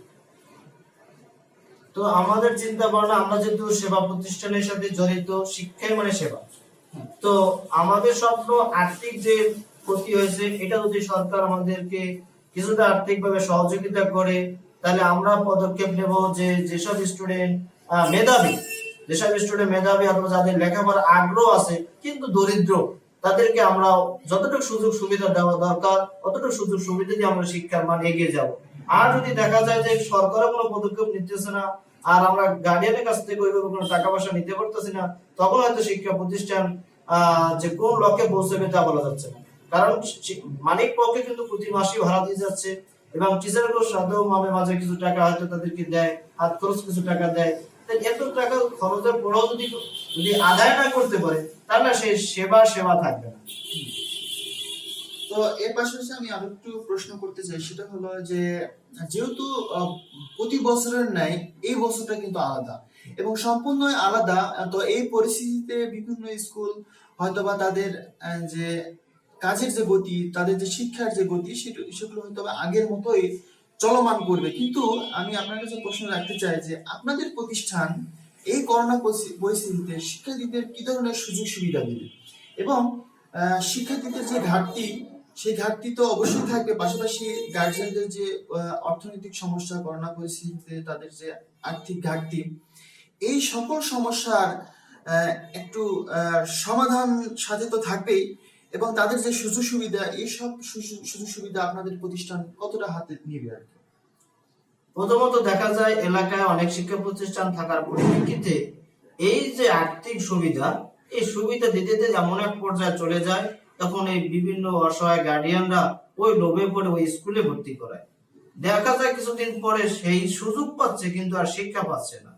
তো আমাদের চিন্তা ভাবনা, আমরা যেহেতু সেবা প্রতিষ্ঠানের সাথে জড়িত, শিক্ষাই মানে সেবা, তো আমাদের স্বপ্ন আর্থিক যে ক্ষতি হয়েছে এটা যদি সরকার আমাদেরকে কিছুটা আর্থিক ভাবে সহযোগিতা করে, তাহলে আমরা পদক্ষেপ নেব যে যেসব স্টুডেন্ট মেধাবী, অথবা যাদের লেখাপড়ার আগ্রহ আছে কিন্তু দরিদ্র, তাদেরকে আমরা যতটুকু সুযোগ সুবিধা দেওয়া দরকার ততটুকু সুযোগ সুবিধা দিয়ে আমরা শিক্ষার মান এগিয়ে যাব। আর যদি দেখা যায় যে সরকারও কোনো পদক্ষেপ নিতেছে না, আর আমরা গার্ডিয়ানের কাছ থেকে ওইভাবে কোনো টাকা পয়সা নিতে পারতেছি না, তখন হয়তো শিক্ষা প্রতিষ্ঠান যে কোন লক্ষ্যে পৌঁছবে তা বলা যাচ্ছে না। কারণ মালিক পক্ষে কিন্তু প্রতি মাসেই ভাড়া দিয়ে যাচ্ছে, এবং টিচারগুলোর সাথেও মাঝে মাঝে কিছু টাকা হয়তো তাদেরকে দেয়, হাত খরচ কিছু টাকা দেয়। এত টাকা খরচের পরেও যদি যদি আদায় না করতে পারে, তাহলে সেই সেবা থাকবে না। তো এর পাশাপাশি আমি আরো একটু প্রশ্ন করতে চাই, সেটা হলো যে যেহেতু প্রতি বছরের ন্যায় এই বছরটা কিন্তু আলাদা এবং সম্পূর্ণ আলাদা, তো এই পরিস্থিতিতে বিভিন্ন স্কুল হয়তোবা তাদের যে কাজের যে গতি, তাদের যে শিক্ষার যে গতি, সেগুলো হয়তো আগের মতোই চলমান করবে। কিন্তু আমি আপনার কাছে প্রশ্ন রাখতে চাই যে আপনাদের প্রতিষ্ঠান এই করোনা পরিস্থিতিতে শিক্ষার্থীদের কি ধরনের সুযোগ সুবিধা দিবে, এবং শিক্ষার্থীদের যে ঘাটতি, সেই ঘাটতি তো অবশ্যই থাকবে, পাশাপাশি গার্জিয়ানদের যে অর্থনৈতিক সমস্যা, করোনা পরিস্থিতিতে তাদের যে আর্থিক ঘাটতি, এই সকল সমস্যার একটু সমাধান সাথে তো থাকবেই, এবং তাদের যে সুযোগ সুবিধা, এই সব সুযোগ সুবিধা আপনাদের প্রতিষ্ঠান কতটা হাতে নিবে আর কি? প্রথমত দেখা যায় এলাকায় অনেক শিক্ষা প্রতিষ্ঠান থাকার পরিপ্রেক্ষিতে এই যে আর্থিক সুবিধা, এই সুবিধা দিতে দিতে এমন এক পর্যায়ে চলে যায়, তখন এই বিভিন্ন অসহায় গার্ডিয়ানরা ওই লোভে পড়ে ওই স্কুলে ভর্তি করায়। দেখা যায় কিছুদিন পরে সেই সুযোগ পাচ্ছে কিন্তু আর শিক্ষা পাচ্ছে না।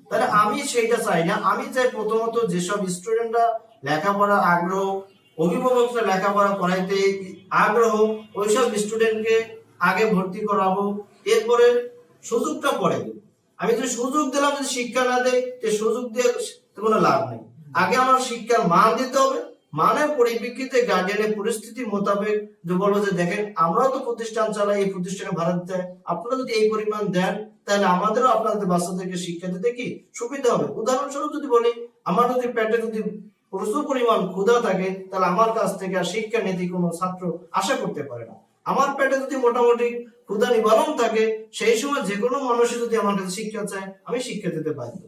তাহলে আমি সেইটা চাই না। আমি চাই প্রথমত যেসব স্টুডেন্টরা লেখাপড়া আগ্রহ, অভিভাবকরা লেখাপড়া করাইতে আগ্রহ, ওইসব স্টুডেন্টকে আগে ভর্তি করাবো, এরপরে সুযোগটা পরে দেবো। আমি যদি সুযোগ দিলাম, যদি শিক্ষা না দেয়, সুযোগ দিয়ে কোনো লাভ নেই। আগে আমার শিক্ষার মান দিতে হবে, মানের পরিপ্রেক্ষিতে গার্ডিয়ানের পরিস্থিতি মোতাবেক যে বলবো যে দেখেন আমরাও তো প্রতিষ্ঠান চালাই, এই প্রতিষ্ঠানে ভাড়া দিতে হয়, আপনারা যদি এই পরিমাণ দেন তাহলে আমাদেরও আপনাদের বাচ্চাদেরকে শিক্ষা দিতে কি সুবিধা হবে। উদাহরণস্বরূপ যদি বলি, আমার যদি পেটে যদি প্রচুর পরিমাণ ক্ষুধা থাকে, তাহলে আমার কাছ থেকে আর শিক্ষা নীতি কোনো ছাত্র আশা করতে পারে না। আমার পেটে যদি মোটামুটি ক্ষুধা নিবারণ থাকে, সেই সময় যে কোনো মানুষই যদি আমার কাছে শিক্ষা চায়, আমি শিক্ষা দিতে বাধ্য।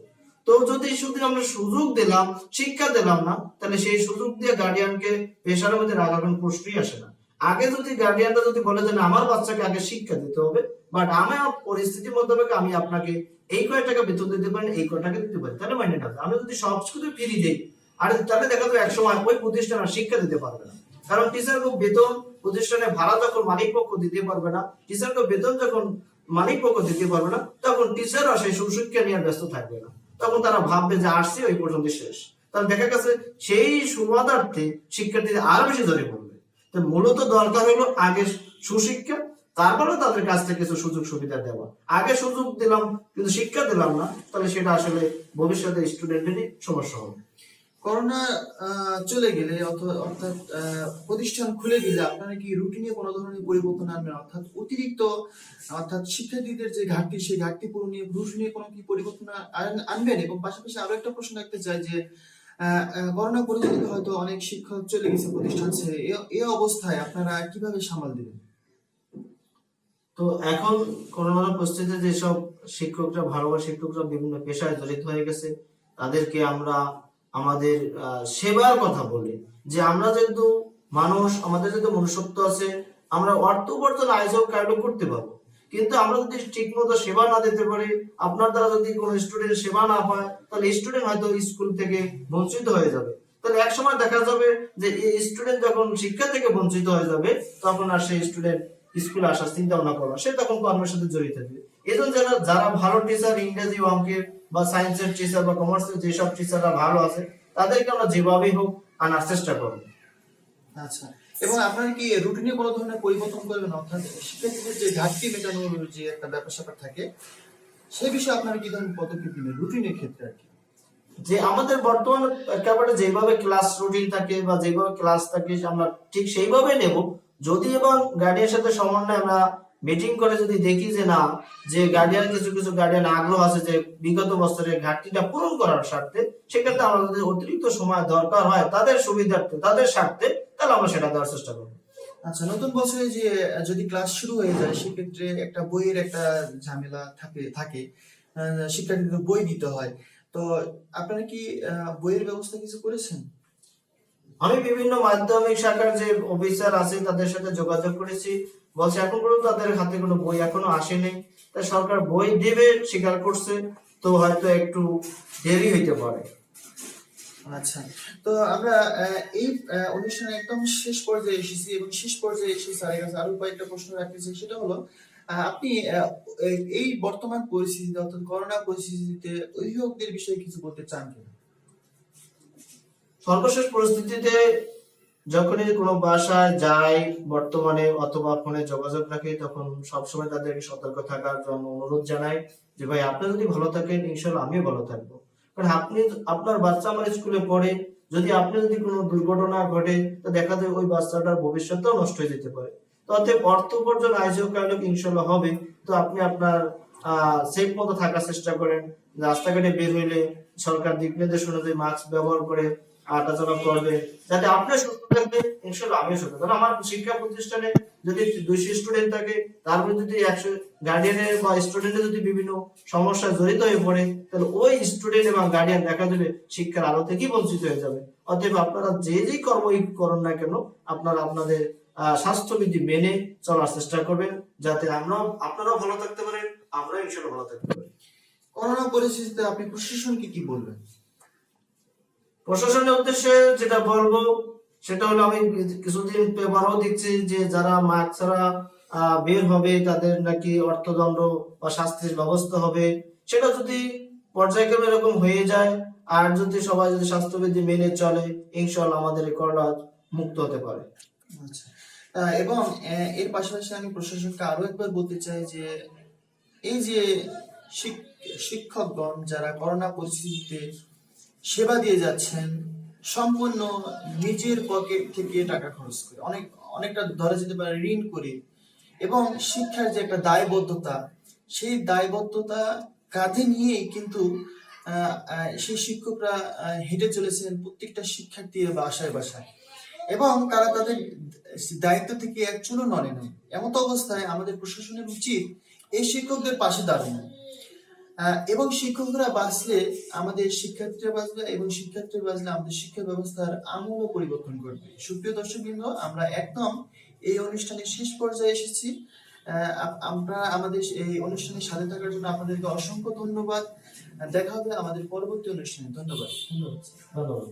তো যদি শুধু আমরা সুযোগ দিলাম, শিক্ষা দিলাম না, তাহলে সেই সুযোগ দিয়ে গার্ডিয়ানকে পেশার মধ্যে রাখার কোনো প্রশ্নই আসে না। আগে যদি গার্ডিয়ানরা যদি বলে যে আমার বাচ্চাকে আগে শিক্ষা দিতে হবে, বাট আমার পরিস্থিতি মোতাবেক আমি আপনাকে এই কয় টাকা বেতন দিতে পারেন, এই কয় টাকা দিতে পারি, তাহলে মাইনে থাকবে। আমি যদি সব কিছু ফ্রি দিই, আর তাহলে দেখা যাবে একসময় ওই প্রতিষ্ঠান আর শিক্ষা দিতে পারবে না। কারণ টিচারকে বেতন প্রতিষ্ঠানে ভাড়া যখন মালিক পক্ষ দিতে পারবে না, টিচারকে বেতন যখন মালিক পক্ষ দিতে পারবে না, তখন টিচাররা সেই সুশিক্ষা নিয়ে ব্যস্ত থাকবে না। তখন তারা ভাববে যে আসছে ওই পর্যন্ত শেষ। তাহলে দেখা গেছে সেই সুবাদার্থে শিক্ষার্থীদের আরো বেশি ধরে পড়বে। তো মূলত দরকার হলো আগে সুশিক্ষা, তারপরে তাদের কাছ থেকে কিছু সুযোগ সুবিধা দেওয়া। আগে সুযোগ দিলাম কিন্তু শিক্ষা দিলাম না, তাহলে সেটা আসলে ভবিষ্যতে স্টুডেন্টেরই সমস্যা হবে। করোনা চলে গেলে অর্থাৎ প্রতিষ্ঠান খুলে গেলে আপনারা কি রুটিনে কোনো ধরনের পরিবর্তন আনবেন, অর্থাৎ অতিরিক্ত অর্থাৎ শিক্ষার্থীদের যে ঘাটতি, সেই ঘাটতি পূরণে রুটিনে কোনো কি পরিবর্তন আনবেন? এবং পাশাপাশি আরো একটা প্রশ্ন রাখতে চাই যে করোনা পরিস্থিতিতে হয়তো অনেক শিক্ষক চলে গেছে প্রতিষ্ঠান ছেড়ে, এই অবস্থায় আপনারা কিভাবে সামাল দিবেন? তো এখন করোনার পরিস্থিতিতে যেসব শিক্ষকরা, ভালো শিক্ষকরা বিভিন্ন পেশায় জড়িত হয়ে গেছে, তাদেরকে আমরা আমাদের সেবার কথা বলি যে আমরা যেহেতু মানুষ, আমাদের যেহেতু মনুষ্যত্ব আছে, আমরা অর্থ উপার্জন আয়োজন কার্ড করতে পারবো, কিন্তু আমরা যদি ঠিক মতো সেবা না দিতে পারি, আপনার দ্বারা যদি কোনো স্টুডেন্ট সেবা না পায়, তাহলে স্টুডেন্ট হয়তো স্কুল থেকে বঞ্চিত হয়ে যাবে। তাহলে এক সময় দেখা যাবে যে এই স্টুডেন্ট যখন শিক্ষা থেকে বঞ্চিত হয়ে যাবে, তখন আর সেই স্টুডেন্ট স্কুলে আসার চিন্তা ভাবনা করবে, সে তখন কর্মের সাথে জড়িত থাকবে। এই জন্য যারা ভালো টিচার, ইংরেজি, অঙ্কের বা সায়েন্সের টিচার বা কমার্সের যেসব টিচাররা ভালো আছে, তাদেরকে আমরা যেভাবেই হোক আনার চেষ্টা করবো। আচ্ছা, এবং আপনারা কি রুটিনে কোনো ধরনের পরিবর্তন করবেন, অর্থাৎ শিক্ষার্থীদের যে ঘাটতি মেটানোর যে একটা ব্যাপার স্যাপার থাকে, সেই বিষয়ে আপনারা কি ধরনের পদক্ষেপ নেবেন রুটিনের ক্ষেত্রে আর কি? যে আমাদের বর্তমান একেবারে যেভাবে ক্লাস রুটিন থাকে বা যেভাবে ক্লাস থাকে, আমরা ঠিক সেইভাবে নেব। যদি এবং গার্ডিয়ানের সাথে সমন্বয়ে আমরা মিটিং করে যদি দেখি যে না, যে গার্ডিয়ান কিছু কিছু গার্ডিয়ান আগ্রহ আছে যে বিগত বছরের ঘাটতিটা পূরণ করার স্বার্থে, সেক্ষেত্রে আমাদের অতিরিক্ত সময় দরকার হয় তাদের সুবিধার্থে, তাদের স্বার্থে, তাহলে আমরা সেটা দেওয়ার চেষ্টা করবো। আচ্ছা, নতুন বছরে যে যদি ক্লাস শুরু হয়ে যায়, সেক্ষেত্রে একটা বইয়ের একটা ঝামেলা থাকে শিক্ষার্থীদের বই দিতে হয়। তো আপনারা কি বইয়ের ব্যবস্থা কিছু করেছেন? আমি বিভিন্ন মাধ্যমিক শাখার যে অফিসার আছে তাদের সাথে যোগাযোগ করেছি, বলছে এখন পর্যন্ত তাদের হাতে কোনো বই এখনো আসেনি। তাই সরকার বই দেবে স্বীকার করছে, তো হয়তো একটু দেরি হইতে পারে। আচ্ছা, তো আমরা এই অনুষ্ঠানে একদম শেষ পর্যায়ে এসেছি, এবং শেষ পর্যায়ে এসে স্যারের কাছে আরো কয়েকটা প্রশ্ন রাখতে চাই। সেটা হলো, আপনি এই বর্তমান পরিস্থিতিতে, অর্থাৎ করোনা পরিস্থিতিতে অভিভাবকদের বিষয়ে কিছু বলতে চান কিনা? সর্বশেষ পরিস্থিতিতে যখনই কোনো বাসায় যাই বর্তমানে অথবা ফোনে যোগাযোগ রাখি, তখন সবসময় তাদেরকে সতর্ক থাকার জন্য অনুরোধ জানাই যে ভাই আপনি যদি ভালো থাকেন ইনশাল্লাহ আমিও ভালো থাকবো। কারণ আপনি, আপনার বাচ্চা আমার স্কুলে পড়ে, যদি আপনি যদি কোনো দুর্ঘটনা ঘটে তো দেখা যায় ওই বাচ্চাটার ভবিষ্যৎটাও নষ্ট হয়ে যেতে পারে। তো অতএব অর্থ উপার্জন আয়োজন কারণে ইনশাল্লাহ হবে। তো আপনি আপনার সেফ মতো থাকার চেষ্টা করেন, রাস্তাঘাটে বের হইলে সরকার দিক নির্দেশ অনুযায়ী মাস্ক ব্যবহার করে হাঁটাচলা করবে, যাতে আপনি সুস্থ থাকবেন ইনশাল্লাহ আমিও সুস্থ। কারণ আমার শিক্ষা প্রতিষ্ঠানে যদি 200 স্টুডেন্ট থাকে, তার মধ্যে যদি 100 গার্ডিয়ানের বা স্টুডেন্টের যদি বিভিন্ন সমস্যায় জড়িত হয়ে পড়ে, তাহলে ওই স্টুডেন্ট এবং গার্ডিয়ান দেখা যাবে শিক্ষার আলো থেকেই বঞ্চিত হয়ে যাবে। অতএব আপনারা যেই কর্মই করুন না কেন, আপনারা আপনাদের স্বাস্থ্যবিধি মেনে চলার চেষ্টা করবেন, যাতে আপনারাও ভালো থাকতে পারেন, আমরাও ইনশাল্লাহ ভালো থাকতে পারি। করোনা পরিস্থিতিতে আপনি প্রশাসনকে কি বলবেন? প্রশাসনের উদ্দেশ্যে যেটা বলবো সেটা হলো, আমি কিছুদিন পেপারও দেখছি যে যারা মাস্ক ছাড়া বের হবে তাদের নাকি অর্থদণ্ড বা শাস্তির ব্যবস্থা হবে। সেটা যদি পর্যায়ক্রমে এরকম হয়ে যায়, আর যদি সবাই যদি স্বাস্থ্যবিধি মেনে চলে, ইনশাল্লাহ আমাদের এই করোনা মুক্ত হতে পারে। আচ্ছা, এবং এর পাশাপাশি আমি প্রশাসনকে আরো একবার বলতে চাই যে এই যে শিক্ষকগণ যারা করোনা পরিস্থিতিতে সেবা দিয়ে যাচ্ছেন, সম্পূর্ণ নিজের পকেট থেকে টাকা খরচ করে, অনেকটা ধরা যেতে পারে ঋণ করে, এবং শিক্ষার যে একটা দায়বদ্ধতা, সেই দায়বদ্ধতা কাঁধে নিয়েই কিন্তু সেই শিক্ষকরা হেঁটে চলেছেন প্রত্যেকটা শিক্ষার্থীর বাসায় বাসায়, এবং তারা তাদের দায়িত্ব থেকে এক চুলো নড়ে নাই। এমত অবস্থায় আমাদের প্রশাসনের উচিত এই শিক্ষকদের পাশে দাঁড়ানো, এবং শিক্ষকরা বাঁচলে আমাদের শিক্ষার্থীরা বাঁচবে, এবং শিক্ষার্থীরা বাঁচলে আমাদের শিক্ষা ব্যবস্থার আমূল পরিবর্তন ঘটবে। সুপ্রিয় দর্শকবৃন্দ, আমরা একদম এই অনুষ্ঠানের শেষ পর্যায়ে এসেছি। আমরা আমাদের এই অনুষ্ঠানের সাথে থাকার জন্য আপনাদেরকে অসংখ্য ধন্যবাদ। দেখা হবে আমাদের পরবর্তী অনুষ্ঠানে। ধন্যবাদ। ধন্যবাদ।